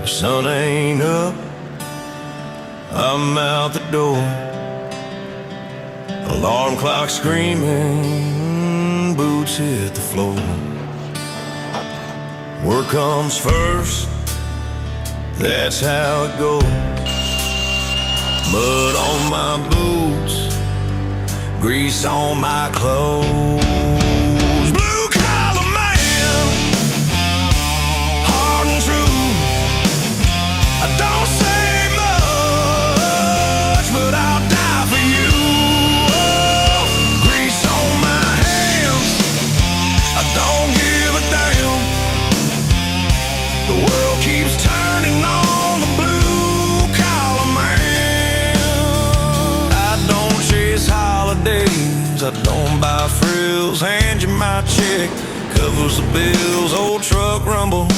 The sun ain't up, I'm out the door. Alarm clock screaming, boots hit the floor. Work comes first, that's how it goes. Mud on my boots, grease on my clothes. Blue collar man, hard and true. I don't say much, but I'll die for you. Oh, grease on my hands, I don't give a damn. The world keeps turning on the blue collar man. I don't chase holidays, I don't buy frills. Hand you my check, covers the bills. Old truck rumble,